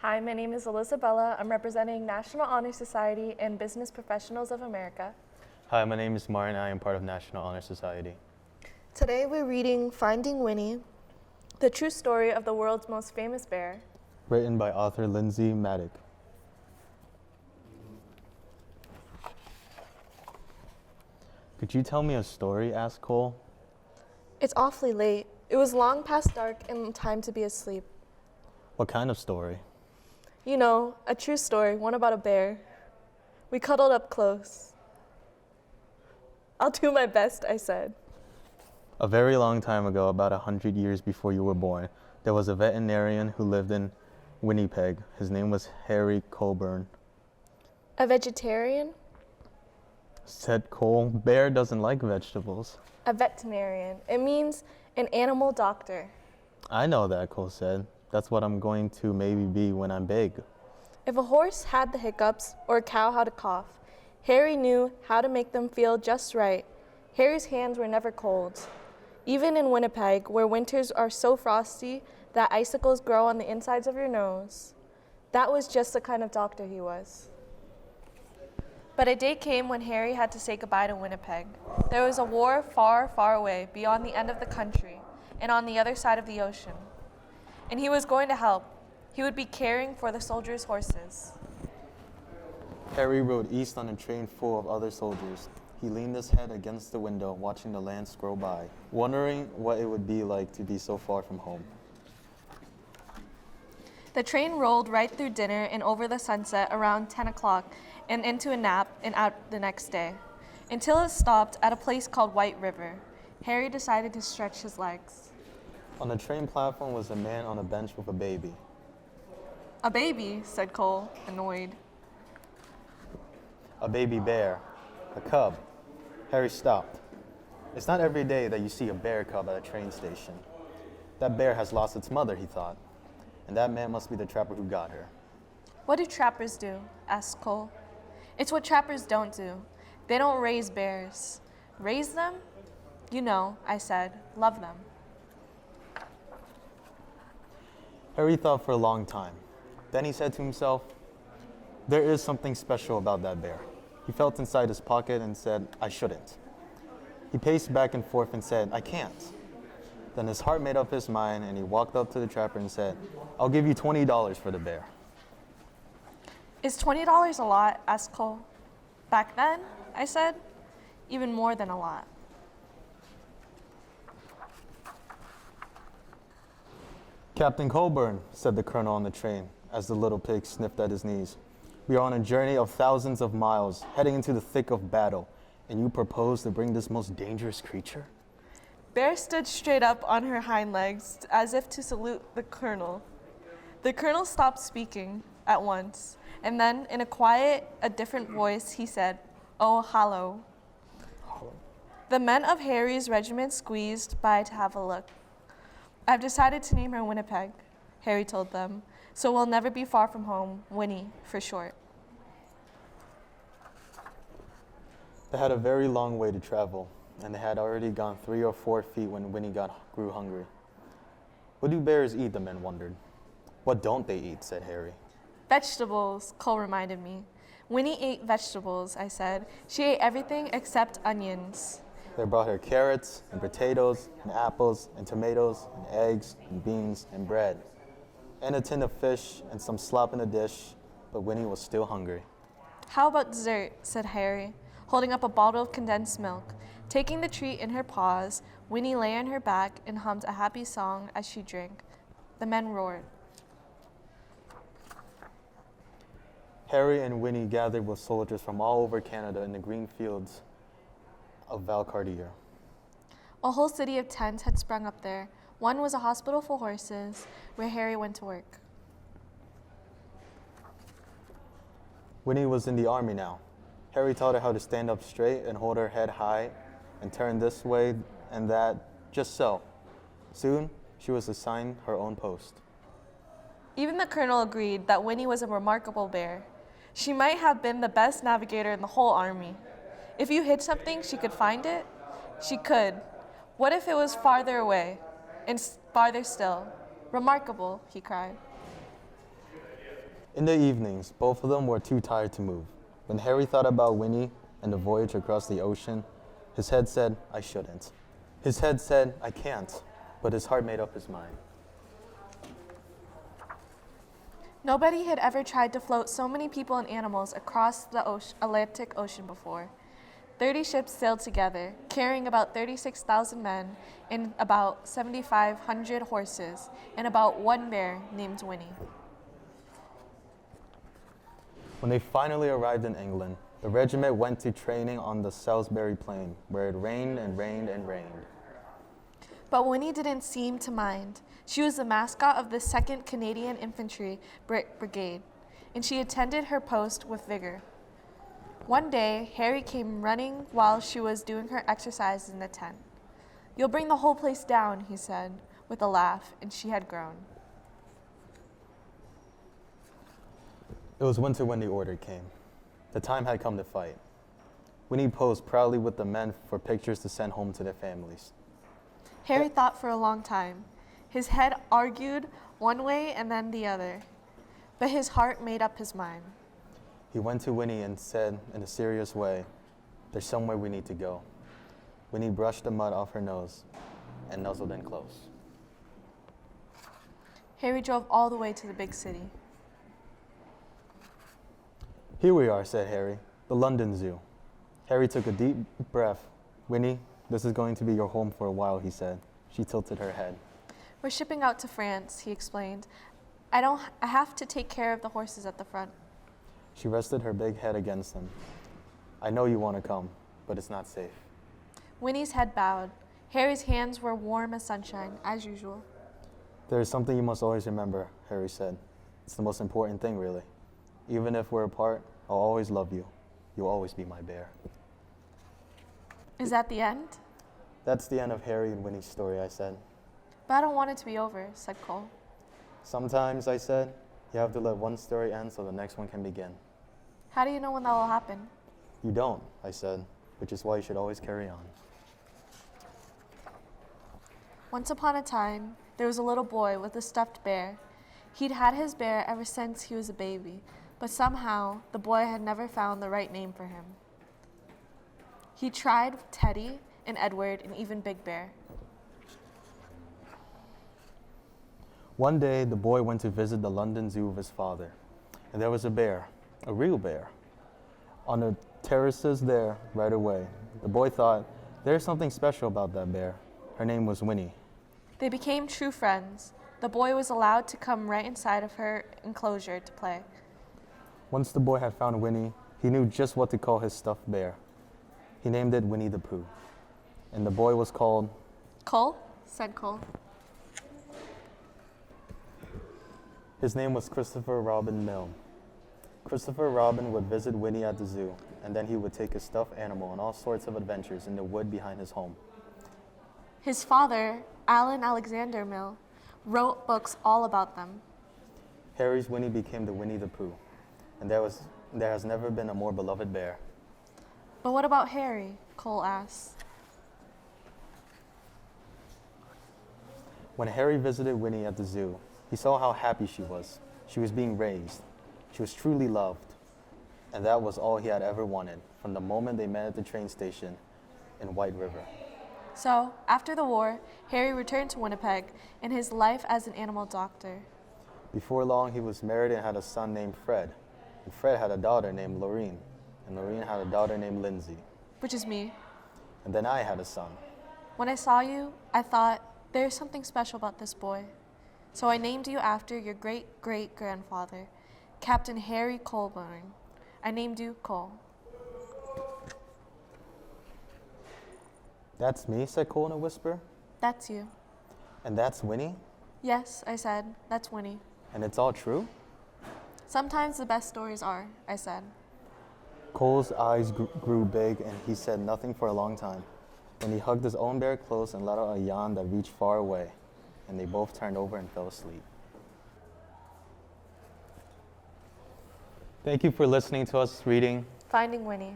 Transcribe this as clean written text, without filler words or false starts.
Hi, my name is Elizabella. I'm representing National Honor Society and Business Professionals of America. Hi, my name is Martin. I am part of National Honor Society. Today we're reading Finding Winnie, the true story of the world's most famous bear. Written by author Lindsay Maddock. Could you tell me a story? Asked Cole. It's awfully late. It was long past dark and time to be asleep. What kind of story? You know, a true story, one about a bear. We cuddled up close. I'll do my best, I said. A very long time ago, about 100 years before you were born, there was a veterinarian who lived in Winnipeg. His name was Harry Colburn. A vegetarian? Said Cole. Bear doesn't like vegetables. A veterinarian. It means an animal doctor. I know that, Cole said. That's what I'm going to maybe be when I'm big. If a horse had the hiccups or a cow had a cough, Harry knew how to make them feel just right. Harry's hands were never cold. Even in Winnipeg, where winters are so frosty that icicles grow on the insides of your nose. That was just the kind of doctor he was. But a day came when Harry had to say goodbye to Winnipeg. There was a war far, far away, beyond the end of the country, and on the other side of the ocean. And he was going to help. He would be caring for the soldiers' horses. Harry rode east on a train full of other soldiers. He leaned his head against the window, watching the land scroll by, wondering what it would be like to be so far from home. The train rolled right through dinner and over the sunset around 10 o'clock and into a nap and out the next day, until it stopped at a place called White River. Harry decided to stretch his legs. On the train platform was a man on a bench with a baby. A baby, said Cole, annoyed. A baby bear, a cub. Harry stopped. It's not every day that you see a bear cub at a train station. That bear has lost its mother, he thought, and that man must be the trapper who got her. What do trappers do? Asked Cole. It's what trappers don't do. They don't raise bears. Raise them? You know, I said, love them. Harry thought for a long time. Then he said to himself, there is something special about that bear. He felt inside his pocket and said, I shouldn't. He paced back and forth and said, I can't. Then his heart made up his mind and he walked up to the trapper and said, I'll give you $20 for the bear. Is $20 a lot? Asked Cole. Back then, I said, even more than a lot. Captain Colburn, said the colonel on the train, as the little pig sniffed at his knees. We are on a journey of thousands of miles, heading into the thick of battle, and you propose to bring this most dangerous creature? Bear stood straight up on her hind legs, as if to salute the colonel. The colonel stopped speaking at once, and then, in a different voice, he said, Oh, hallo. The men of Harry's regiment squeezed by to have a look. I've decided to name her Winnipeg, Harry told them, so we'll never be far from home, Winnie, for short. They had a very long way to travel, and they had already gone 3 or 4 feet when Winnie grew hungry. What do bears eat, the men wondered. What don't they eat, said Harry. Vegetables, Cole reminded me. Winnie ate vegetables, I said. She ate everything except onions. They brought her carrots and potatoes and apples and tomatoes and eggs and beans and bread and a tin of fish and some slop in a dish, but Winnie was still hungry. How about dessert, said Harry, holding up a bottle of condensed milk. Taking the treat in her paws, Winnie lay on her back and hummed a happy song as she drank. The men roared. Harry and Winnie gathered with soldiers from all over Canada in the green fields of Valcartier. A whole city of tents had sprung up there. One was a hospital for horses, where Harry went to work. Winnie was in the army now. Harry taught her how to stand up straight and hold her head high and turn this way and that, just so. Soon, she was assigned her own post. Even the colonel agreed that Winnie was a remarkable bear. She might have been the best navigator in the whole army. If you hid something, she could find it. She could. What if it was farther away? And farther still. Remarkable, he cried. In the evenings, both of them were too tired to move. When Harry thought about Winnie and the voyage across the ocean, his head said, I shouldn't. His head said, I can't, but his heart made up his mind. Nobody had ever tried to float so many people and animals across the Atlantic Ocean before. 30 ships sailed together, carrying about 36,000 men and about 7,500 horses, and about one bear named Winnie. When they finally arrived in England, the regiment went to training on the Salisbury Plain, where it rained and rained and rained. But Winnie didn't seem to mind. She was the mascot of the 2nd Canadian Infantry Brigade, and she attended her post with vigor. One day, Harry came running while she was doing her exercises in the tent. You'll bring the whole place down, he said, with a laugh, and she had grown. It was winter when the order came. The time had come to fight. Winnie posed proudly with the men for pictures to send home to their families. Harry thought for a long time. His head argued one way and then the other, but his heart made up his mind. He went to Winnie and said in a serious way, there's somewhere we need to go. Winnie brushed the mud off her nose and nuzzled in close. Harry drove all the way to the big city. Here we are, said Harry, the London Zoo. Harry took a deep breath. Winnie, this is going to be your home for a while, he said. She tilted her head. We're shipping out to France, he explained. I have to take care of the horses at the front. She rested her big head against him. I know you want to come, but it's not safe. Winnie's head bowed. Harry's hands were warm as sunshine, as usual. There is something you must always remember, Harry said. It's the most important thing, really. Even if we're apart, I'll always love you. You'll always be my bear. Is that the end? That's the end of Harry and Winnie's story, I said. But I don't want it to be over, said Cole. Sometimes, I said, you have to let one story end so the next one can begin. How do you know when that will happen? You don't, I said, which is why you should always carry on. Once upon a time, there was a little boy with a stuffed bear. He'd had his bear ever since he was a baby, but somehow the boy had never found the right name for him. He tried with Teddy and Edward and even Big Bear. One day, the boy went to visit the London Zoo with his father, and there was a bear, a real bear, on the terraces there right away. The boy thought, there's something special about that bear. Her name was Winnie. They became true friends. The boy was allowed to come right inside of her enclosure to play. Once the boy had found Winnie, he knew just what to call his stuffed bear. He named it Winnie the Pooh, and the boy was called... Cole, said Cole. His name was Christopher Robin Milne. Christopher Robin would visit Winnie at the zoo, and then he would take his stuffed animal on all sorts of adventures in the wood behind his home. His father, Alan Alexander Milne, wrote books all about them. Harry's Winnie became the Winnie the Pooh, and there has never been a more beloved bear. But what about Harry? Cole asked. When Harry visited Winnie at the zoo, he saw how happy she was. She was being raised. She was truly loved. And that was all he had ever wanted from the moment they met at the train station in White River. So, after the war, Harry returned to Winnipeg and his life as an animal doctor. Before long, he was married and had a son named Fred. And Fred had a daughter named Lorene. And Lorene had a daughter named Lindsay. Which is me. And then I had a son. When I saw you, I thought, there's something special about this boy. So I named you after your great-great-grandfather, Captain Harry Colburn. I named you Cole. That's me, said Cole in a whisper. That's you. And that's Winnie? Yes, I said, that's Winnie. And it's all true? Sometimes the best stories are, I said. Cole's eyes grew big and he said nothing for a long time. Then he hugged his own bear close and let out a yawn that reached far away. And they both turned over and fell asleep. Thank you for listening to us reading Finding Winnie.